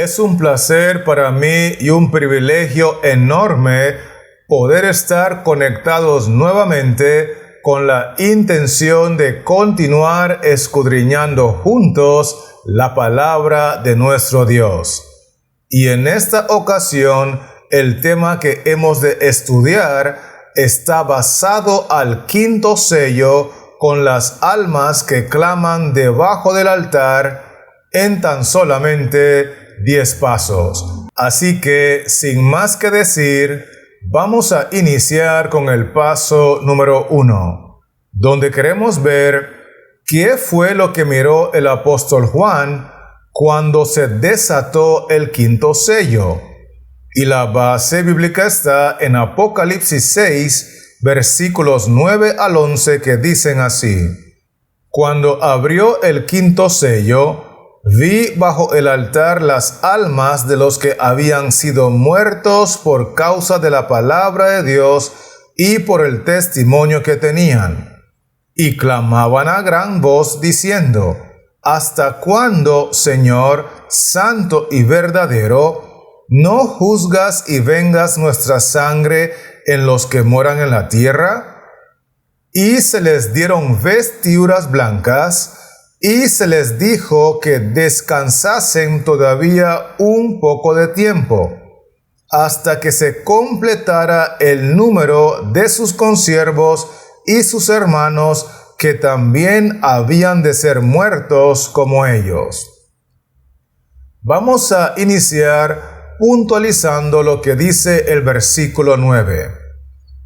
Es un placer para mí y un privilegio enorme poder estar conectados nuevamente con la intención de continuar escudriñando juntos la palabra de nuestro Dios. Y en esta ocasión, el tema que hemos de estudiar está basado al quinto sello con las almas que claman debajo del altar en tan solamente 10 pasos. Así que, sin más que decir, vamos a iniciar con el paso número 1, donde queremos ver qué fue lo que miró el apóstol Juan cuando se desató el quinto sello. Y la base bíblica está en Apocalipsis 6, versículos 9 al 11, que dicen así: Cuando abrió el quinto sello, vi bajo el altar las almas de los que habían sido muertos por causa de la palabra de Dios y por el testimonio que tenían. Y clamaban a gran voz diciendo: ¿Hasta cuándo, Señor, santo y verdadero, no juzgas y vengas nuestra sangre en los que moran en la tierra? Y se les dieron vestiduras blancas, y se les dijo que descansasen todavía un poco de tiempo, hasta que se completara el número de sus consiervos y sus hermanos, que también habían de ser muertos como ellos. Vamos a iniciar puntualizando lo que dice el versículo 9.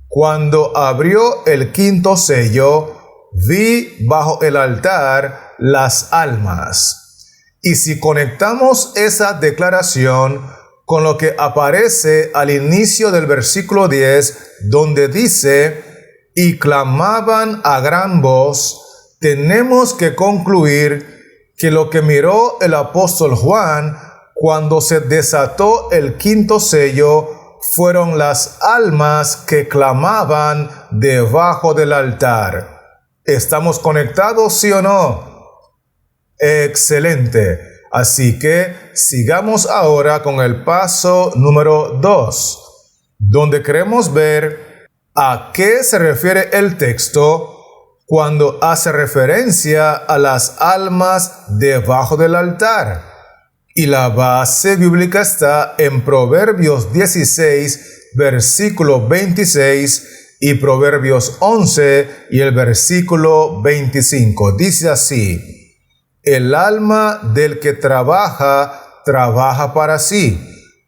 Cuando abrió el quinto sello, vi bajo el altar las almas. Y si conectamos esa declaración con lo que aparece al inicio del versículo 10, donde dice: y clamaban a gran voz, tenemos que concluir que lo que miró el apóstol Juan cuando se desató el quinto sello fueron las almas que clamaban debajo del altar. ¿Estamos conectados, sí o no? Excelente. Así que sigamos ahora con el paso número 2, donde queremos ver a qué se refiere el texto cuando hace referencia a las almas debajo del altar. Y la base bíblica está en Proverbios 16, versículo 26, y Proverbios 11 y el versículo 25. Dice así: el alma del que trabaja, trabaja para sí,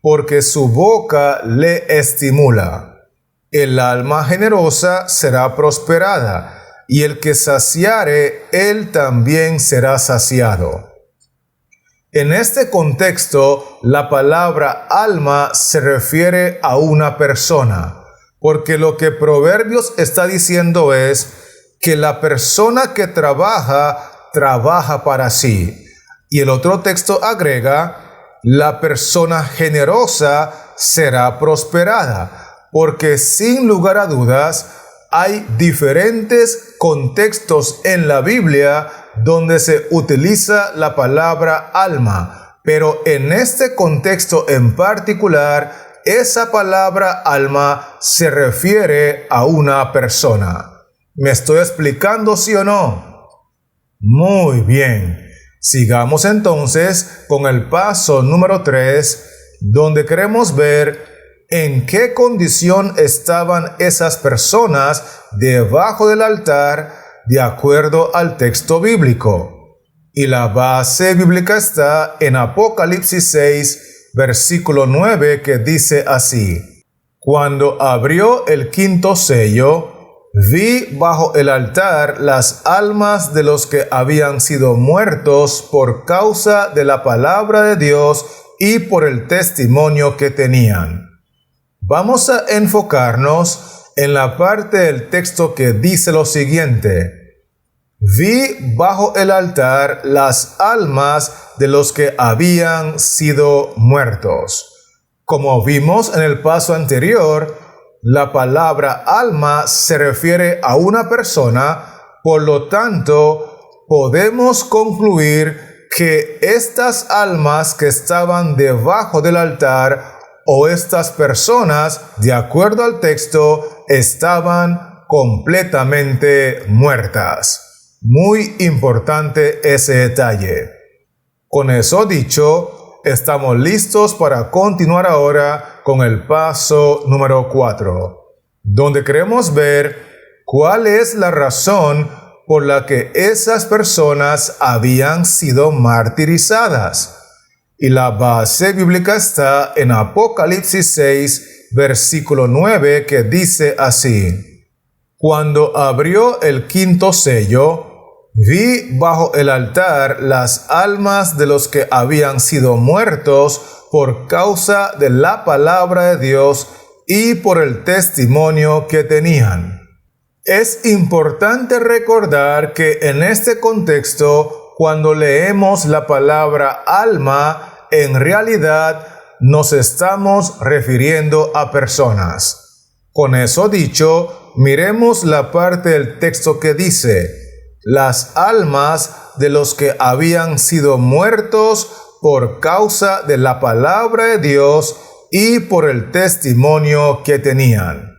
porque su boca le estimula. El alma generosa será prosperada, y el que saciare, él también será saciado. En este contexto, la palabra alma se refiere a una persona, porque lo que Proverbios está diciendo es que la persona que trabaja, trabaja para sí. Y el otro texto agrega: la persona generosa será prosperada, porque sin lugar a dudas hay diferentes contextos en la Biblia donde se utiliza la palabra alma, pero en este contexto en particular, esa palabra alma se refiere a una persona. ¿Me estoy explicando, sí o no? Muy bien. Sigamos entonces con el paso número 3, donde queremos ver en qué condición estaban esas personas debajo del altar de acuerdo al texto bíblico. Y la base bíblica está en Apocalipsis 6, versículo 9, que dice así: cuando abrió el quinto sello, vi bajo el altar las almas de los que habían sido muertos por causa de la palabra de Dios y por el testimonio que tenían. Vamos a enfocarnos en la parte del texto que dice lo siguiente: vi bajo el altar las almas de los que habían sido muertos. Como vimos en el paso anterior, la palabra alma se refiere a una persona, por lo tanto, podemos concluir que estas almas que estaban debajo del altar o estas personas, de acuerdo al texto, estaban completamente muertas. Muy importante ese detalle. Con eso dicho, estamos listos para continuar ahora con el paso número 4, donde queremos ver cuál es la razón por la que esas personas habían sido martirizadas. Y la base bíblica está en Apocalipsis 6, versículo 9, que dice así: Cuando abrió el quinto sello, vi bajo el altar las almas de los que habían sido muertos por causa de la palabra de Dios y por el testimonio que tenían. Es importante recordar que en este contexto, cuando leemos la palabra alma, en realidad nos estamos refiriendo a personas. Con eso dicho, miremos la parte del texto que dice: las almas de los que habían sido muertos por causa de la palabra de Dios y por el testimonio que tenían.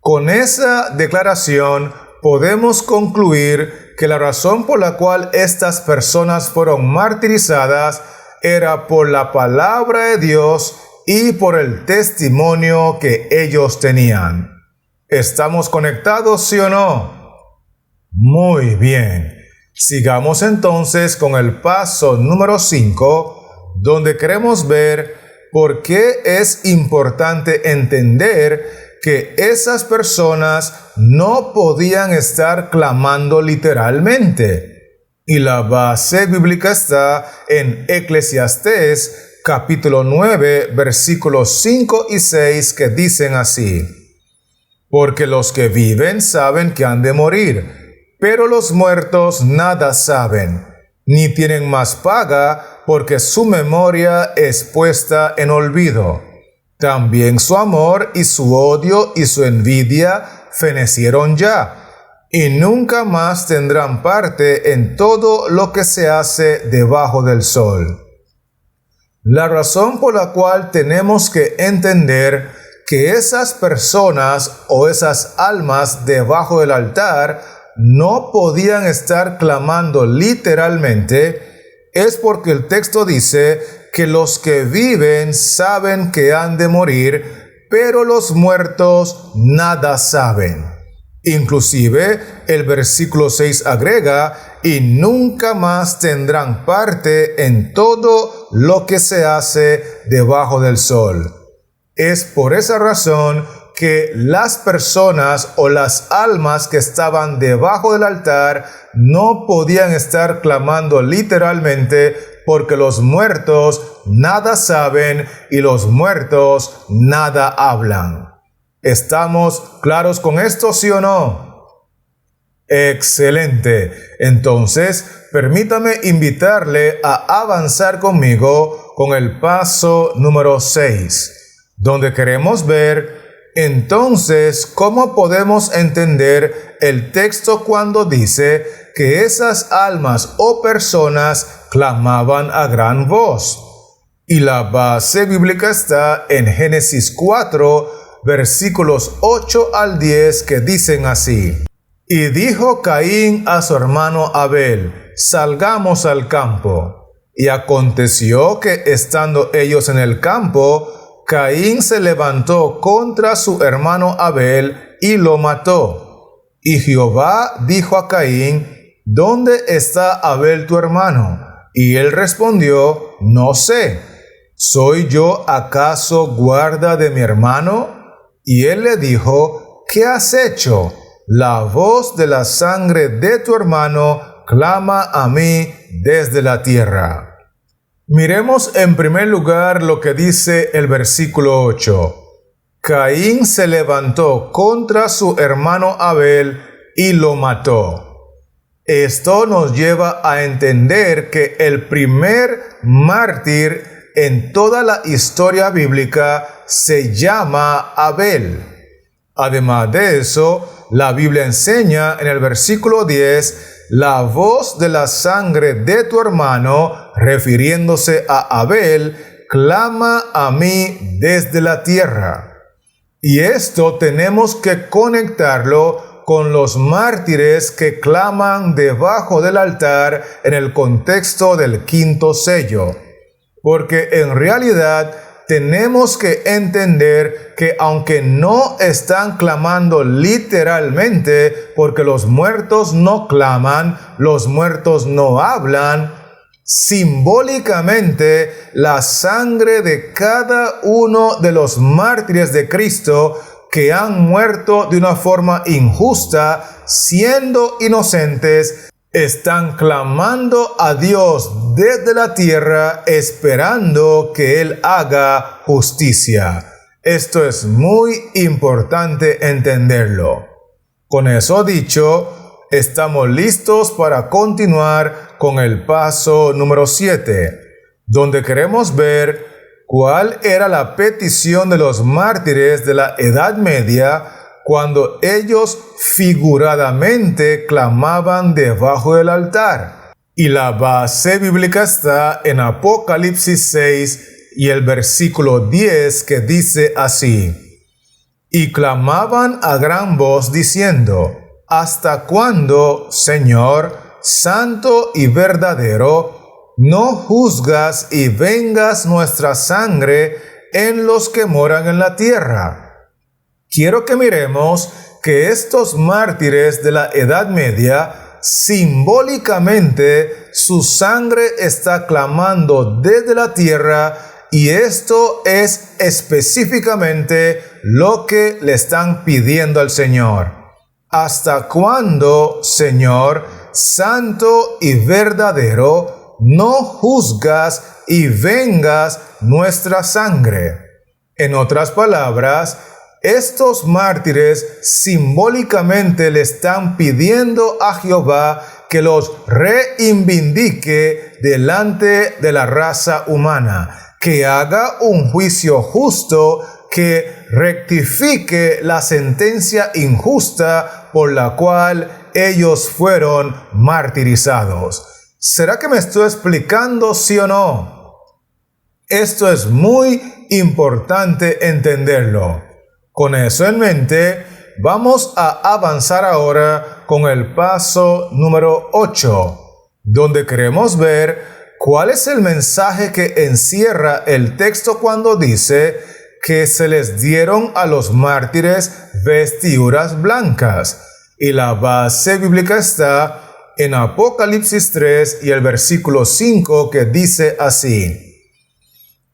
Con esa declaración podemos concluir que la razón por la cual estas personas fueron martirizadas era por la palabra de Dios y por el testimonio que ellos tenían. ¿Estamos conectados, sí o no? Muy bien. Sigamos entonces con el paso número 5, donde queremos ver por qué es importante entender que esas personas no podían estar clamando literalmente. Y la base bíblica está en Eclesiastés capítulo 9, versículos 5 y 6, que dicen así: Porque los que viven saben que han de morir, pero los muertos nada saben, ni tienen más paga, porque su memoria es puesta en olvido. También su amor y su odio y su envidia fenecieron ya, y nunca más tendrán parte en todo lo que se hace debajo del sol. La razón por la cual tenemos que entender que esas personas o esas almas debajo del altar no podían estar clamando literalmente es porque el texto dice que los que viven saben que han de morir, pero los muertos nada saben. Inclusive el versículo 6 agrega: y nunca más tendrán parte en todo lo que se hace debajo del sol. Es por esa razón que las personas o las almas que estaban debajo del altar no podían estar clamando literalmente, porque los muertos nada saben y los muertos nada hablan. ¿Estamos claros con esto, sí o no? Excelente. Entonces, permítame invitarle a avanzar conmigo con el paso número 6, donde queremos ver entonces cómo podemos entender el texto cuando dice que esas almas o personas clamaban a gran voz. Y la base bíblica está en Génesis 4, versículos 8 al 10, que dicen así: Y dijo Caín a su hermano Abel: salgamos al campo. Y aconteció que estando ellos en el campo, Caín se levantó contra su hermano Abel y lo mató. Y Jehová dijo a Caín: ¿dónde está Abel tu hermano? Y él respondió: no sé. ¿Soy yo acaso guarda de mi hermano? Y él le dijo: ¿qué has hecho? La voz de la sangre de tu hermano clama a mí desde la tierra. Miremos en primer lugar lo que dice el versículo 8. Caín se levantó contra su hermano Abel y lo mató. Esto nos lleva a entender que el primer mártir en toda la historia bíblica se llama Abel. Además de eso, la Biblia enseña en el versículo 10 la voz de la sangre de tu hermano, refiriéndose a Abel, clama a mí desde la tierra. Y esto tenemos que conectarlo con los mártires que claman debajo del altar en el contexto del quinto sello. Porque en realidad tenemos que entender que aunque no están clamando literalmente, porque los muertos no claman, los muertos no hablan, simbólicamente la sangre de cada uno de los mártires de Cristo que han muerto de una forma injusta, siendo inocentes, están clamando a Dios desde la tierra, esperando que Él haga justicia. Esto es muy importante entenderlo. Con eso dicho, estamos listos para continuar con el paso número 7, donde queremos ver cuál era la petición de los mártires de la Edad Media cuando ellos figuradamente clamaban debajo del altar. Y la base bíblica está en Apocalipsis 6 y el versículo 10, que dice así: y clamaban a gran voz diciendo: ¿hasta cuándo, Señor, santo y verdadero, no juzgas y vengas nuestra sangre en los que moran en la tierra? Quiero que miremos que estos mártires de la Edad Media, simbólicamente, su sangre está clamando desde la tierra, y esto es específicamente lo que le están pidiendo al Señor. ¿Hasta cuándo, Señor, santo y verdadero, no juzgas y vengas nuestra sangre? En otras palabras, estos mártires simbólicamente le están pidiendo a Jehová que los reivindique delante de la raza humana, que haga un juicio justo, que rectifique la sentencia injusta por la cual ellos fueron martirizados. ¿Será que me estoy explicando, sí o no? Esto es muy importante entenderlo. Con eso en mente, vamos a avanzar ahora con el paso número 8, donde queremos ver cuál es el mensaje que encierra el texto cuando dice que se les dieron a los mártires vestiduras blancas. Y la base bíblica está en Apocalipsis 3 y el versículo 5, que dice así: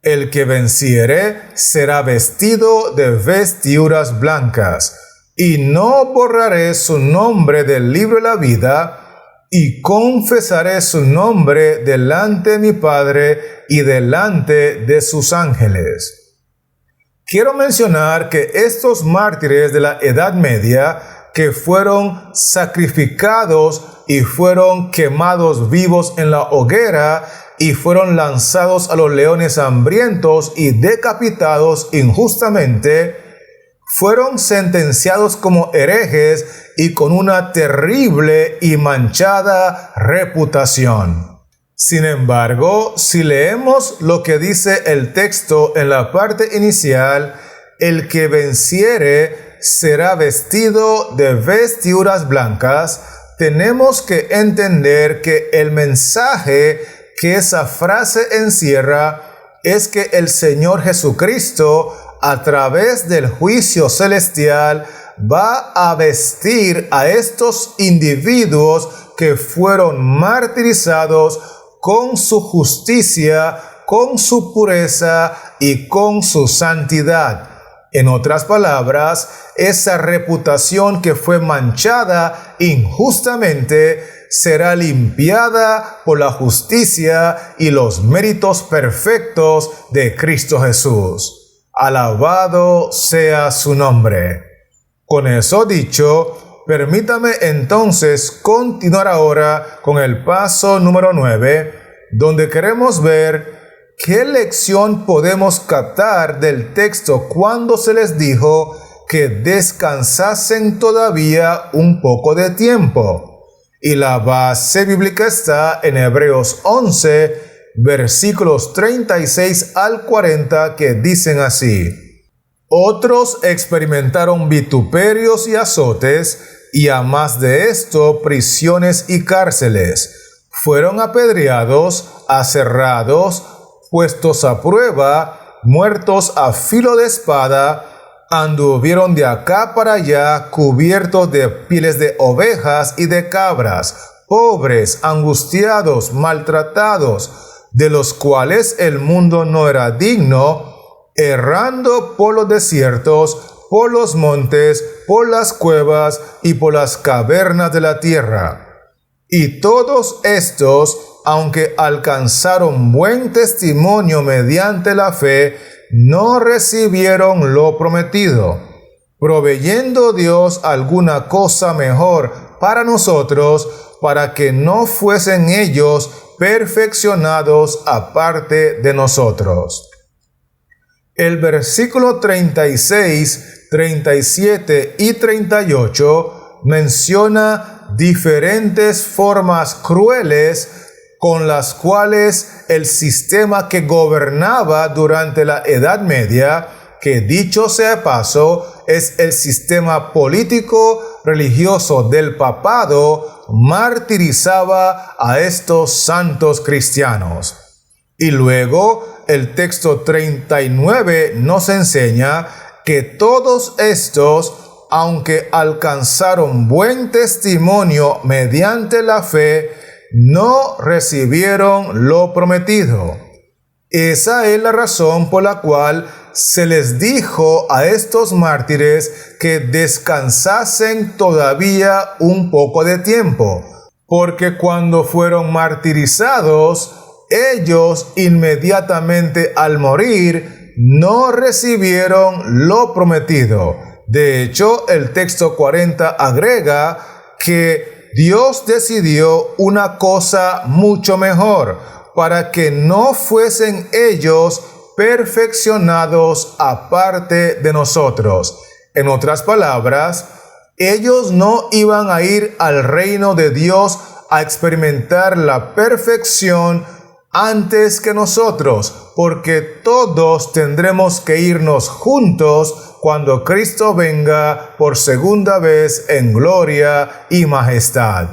el que venciere será vestido de vestiduras blancas, y no borraré su nombre del libro de la vida, y confesaré su nombre delante de mi Padre y delante de sus ángeles. Quiero mencionar que estos mártires de la Edad Media, que fueron sacrificados y fueron quemados vivos en la hoguera, y fueron lanzados a los leones hambrientos y decapitados injustamente, fueron sentenciados como herejes y con una terrible y manchada reputación. Sin embargo, si leemos lo que dice el texto en la parte inicial, el que venciere será vestido de vestiduras blancas, tenemos que entender que el mensaje que esa frase encierra es que el Señor Jesucristo, a través del juicio celestial, va a vestir a estos individuos que fueron martirizados con su justicia, con su pureza y con su santidad. En otras palabras, esa reputación que fue manchada injustamente será limpiada por la justicia y los méritos perfectos de Cristo Jesús. Alabado sea su nombre. Con eso dicho, permítame entonces continuar ahora con el paso número 9, donde queremos ver qué lección podemos captar del texto cuando se les dijo que descansasen todavía un poco de tiempo. Y la base bíblica está en Hebreos 11, versículos 36 al 40, que dicen así: Otros experimentaron vituperios y azotes, y a más de esto, prisiones y cárceles. Fueron apedreados, aserrados, puestos a prueba, muertos a filo de espada, anduvieron de acá para allá cubiertos de pieles de ovejas y de cabras, pobres, angustiados, maltratados, de los cuales el mundo no era digno, errando por los desiertos, por los montes, por las cuevas y por las cavernas de la tierra. Y todos estos, aunque alcanzaron buen testimonio mediante la fe, no recibieron lo prometido, proveyendo Dios alguna cosa mejor para nosotros, para que no fuesen ellos perfeccionados aparte de nosotros. El versículo 36, 37 y 38 menciona diferentes formas crueles con las cuales el sistema que gobernaba durante la Edad Media, que dicho sea de paso, es el sistema político religioso del papado, martirizaba a estos santos cristianos. Y luego el texto 39 nos enseña que todos estos, aunque alcanzaron buen testimonio mediante la fe, no recibieron lo prometido. Esa es la razón por la cual se les dijo a estos mártires que descansasen todavía un poco de tiempo, porque cuando fueron martirizados, ellos inmediatamente al morir no recibieron lo prometido. De hecho, el texto 40 agrega que Dios decidió una cosa mucho mejor, para que no fuesen ellos perfeccionados aparte de nosotros. En otras palabras, ellos no iban a ir al reino de Dios a experimentar la perfección antes que nosotros, porque todos tendremos que irnos juntos cuando Cristo venga por segunda vez en gloria y majestad.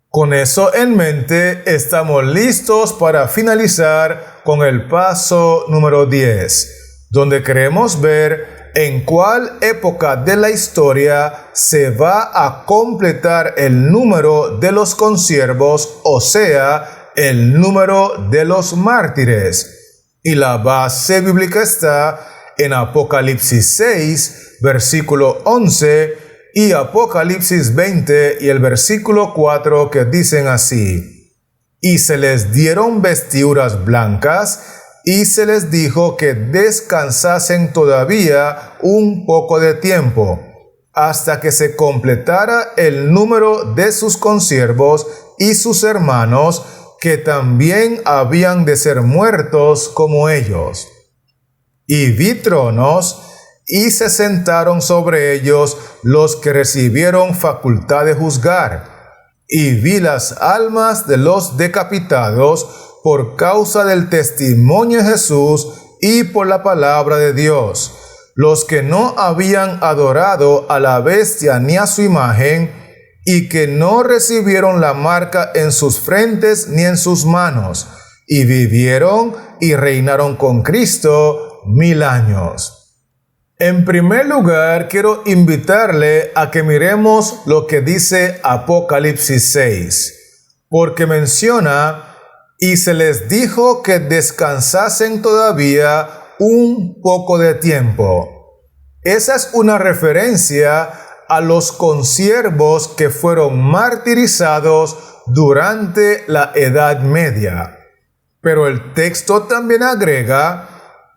Con eso en mente, estamos listos para finalizar con el paso número 10, donde queremos ver en cuál época de la historia se va a completar el número de los consiervos, o sea, el número de los mártires. Y la base bíblica está en Apocalipsis 6, versículo 11, y Apocalipsis 20 y el versículo 4, que dicen así: Y se les dieron vestiduras blancas, y se les dijo que descansasen todavía un poco de tiempo, hasta que se completara el número de sus consiervos y sus hermanos, que también habían de ser muertos como ellos. Y vi tronos, y se sentaron sobre ellos los que recibieron facultad de juzgar. Y vi las almas de los decapitados por causa del testimonio de Jesús y por la palabra de Dios, los que no habían adorado a la bestia ni a su imagen, y que no recibieron la marca en sus frentes ni en sus manos, y vivieron y reinaron con Cristo 1000 años. En primer lugar, quiero invitarle a que miremos lo que dice Apocalipsis 6, porque menciona: y se les dijo que descansasen todavía un poco de tiempo. Esa es una referencia a los consiervos que fueron martirizados durante la Edad Media. Pero el texto también agrega: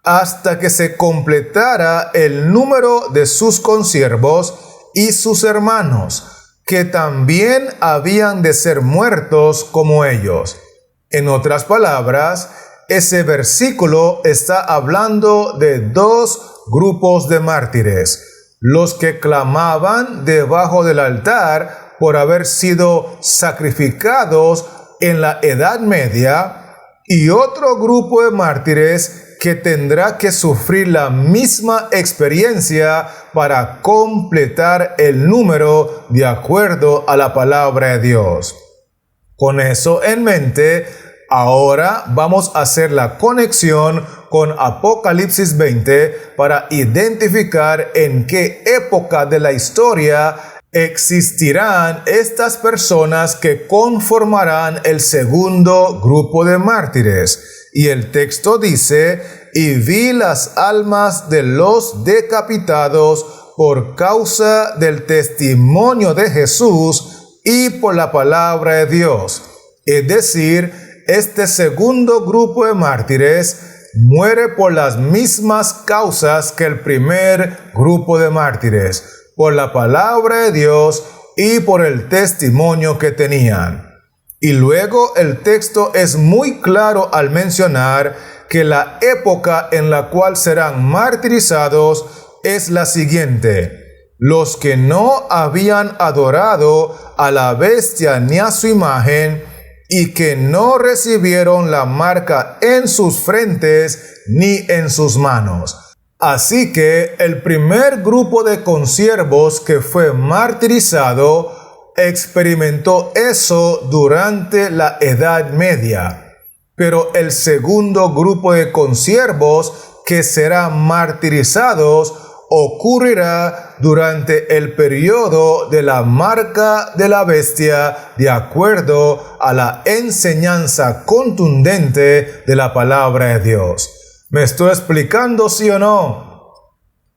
hasta que se completara el número de sus consiervos y sus hermanos, que también habían de ser muertos como ellos. En otras palabras, ese versículo está hablando de dos grupos de mártires: los que clamaban debajo del altar por haber sido sacrificados en la Edad Media, y otro grupo de mártires que tendrá que sufrir la misma experiencia para completar el número de acuerdo a la palabra de Dios. Con eso en mente, ahora vamos a hacer la conexión con Apocalipsis 20 para identificar en qué época de la historia existirán estas personas que conformarán el segundo grupo de mártires. Y el texto dice: y vi las almas de los decapitados por causa del testimonio de Jesús y por la palabra de Dios. Es decir, este segundo grupo de mártires muere por las mismas causas que el primer grupo de mártires, por la palabra de Dios y por el testimonio que tenían. Y luego el texto es muy claro al mencionar que la época en la cual serán martirizados es la siguiente: los que no habían adorado a la bestia ni a su imagen, y que no recibieron la marca en sus frentes ni en sus manos. Así que el primer grupo de consiervos que fue martirizado experimentó eso durante la Edad Media. Pero el segundo grupo de consiervos que serán martirizados ocurrirá durante el periodo de la marca de la bestia, de acuerdo a la enseñanza contundente de la palabra de Dios. ¿Me estoy explicando, sí o no?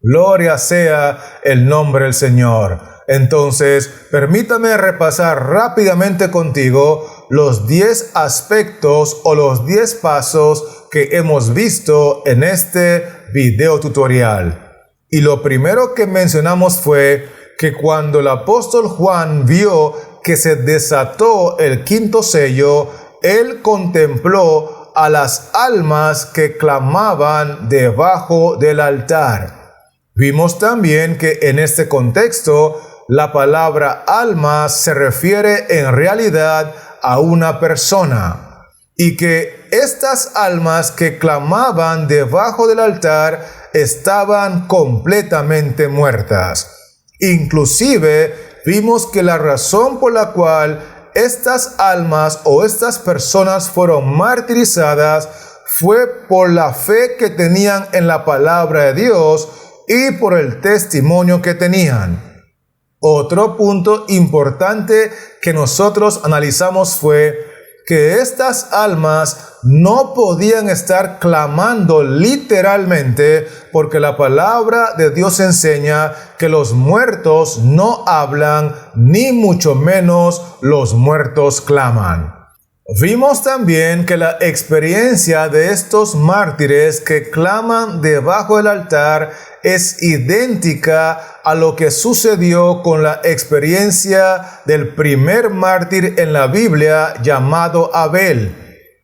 Gloria sea el nombre del Señor. Entonces, permítame repasar rápidamente contigo los 10 aspectos o los 10 pasos que hemos visto en este video tutorial. Y lo primero que mencionamos fue que cuando el apóstol Juan vio que se desató el quinto sello, él contempló a las almas que clamaban debajo del altar. Vimos también que en este contexto la palabra alma se refiere en realidad a una persona, y que estas almas que clamaban debajo del altar estaban completamente muertas. Inclusive vimos que la razón por la cual estas almas o estas personas fueron martirizadas fue por la fe que tenían en la palabra de Dios y por el testimonio que tenían. Otro punto importante que nosotros analizamos fue que estas almas no podían estar clamando literalmente, porque la palabra de Dios enseña que los muertos no hablan, ni mucho menos los muertos claman. Vimos también que la experiencia de estos mártires que claman debajo del altar es idéntica a lo que sucedió con la experiencia del primer mártir en la Biblia llamado Abel,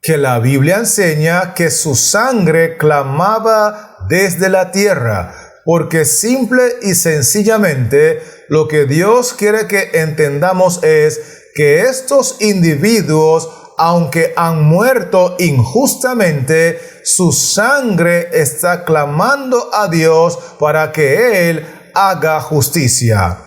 que la Biblia enseña que su sangre clamaba desde la tierra, porque simple y sencillamente lo que Dios quiere que entendamos es que estos individuos, aunque han muerto injustamente, su sangre está clamando a Dios para que Él haga justicia.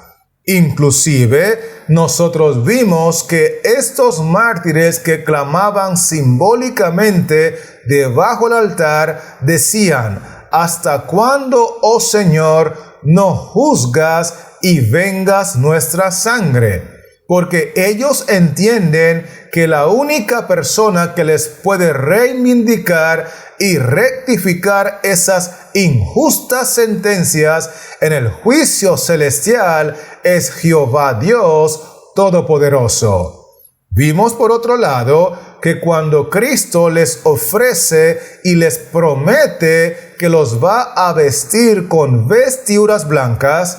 Inclusive, nosotros vimos que estos mártires que clamaban simbólicamente debajo del altar decían: ¿hasta cuándo, oh Señor, no juzgas y vengas nuestra sangre? Porque ellos entienden que la única persona que les puede reivindicar y rectificar esas injustas sentencias en el juicio celestial es Jehová Dios Todopoderoso. Vimos por otro lado que cuando Cristo les ofrece y les promete que los va a vestir con vestiduras blancas,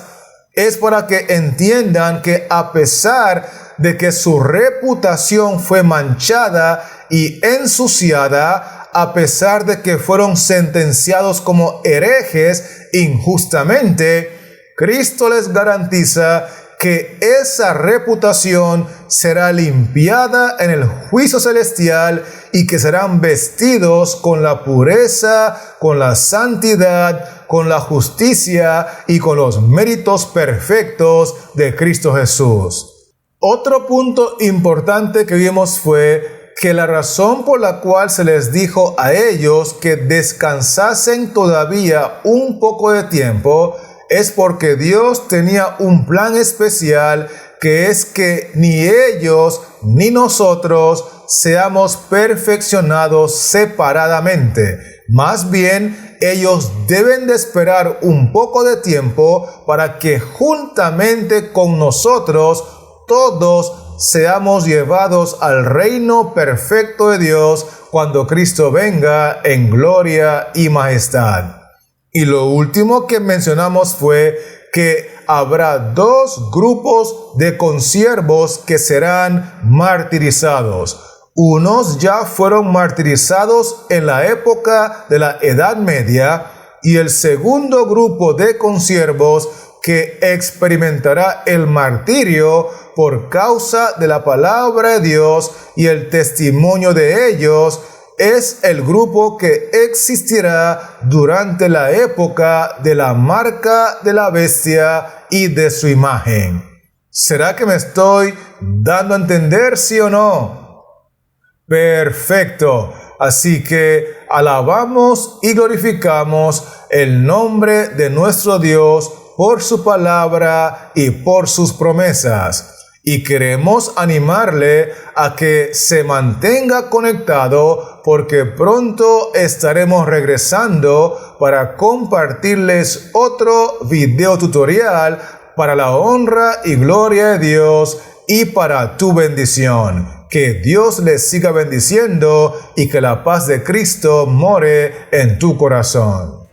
es para que entiendan que a pesar de que su reputación fue manchada y ensuciada, a pesar de que fueron sentenciados como herejes injustamente, Cristo les garantiza que esa reputación será limpiada en el juicio celestial y que serán vestidos con la pureza, con la santidad, con la justicia y con los méritos perfectos de Cristo Jesús. Otro punto importante que vimos fue que la razón por la cual se les dijo a ellos que descansasen todavía un poco de tiempo es porque Dios tenía un plan especial, que es que ni ellos ni nosotros seamos perfeccionados separadamente. Más bien, ellos deben de esperar un poco de tiempo para que juntamente con nosotros todos seamos llevados al reino perfecto de Dios cuando Cristo venga en gloria y majestad. Y lo último que mencionamos fue que habrá dos grupos de consiervos que serán martirizados. Unos ya fueron martirizados en la época de la Edad Media y el segundo grupo de consiervos que experimentará el martirio por causa de la palabra de Dios y el testimonio de ellos es el grupo que existirá durante la época de la marca de la bestia y de su imagen. ¿Será que me estoy dando a entender, sí o no? Perfecto. Así que alabamos y glorificamos el nombre de nuestro Dios por su palabra y por sus promesas. Y queremos animarle a que se mantenga conectado porque pronto estaremos regresando para compartirles otro video tutorial para la honra y gloria de Dios y para tu bendición. Que Dios les siga bendiciendo y que la paz de Cristo more en tu corazón.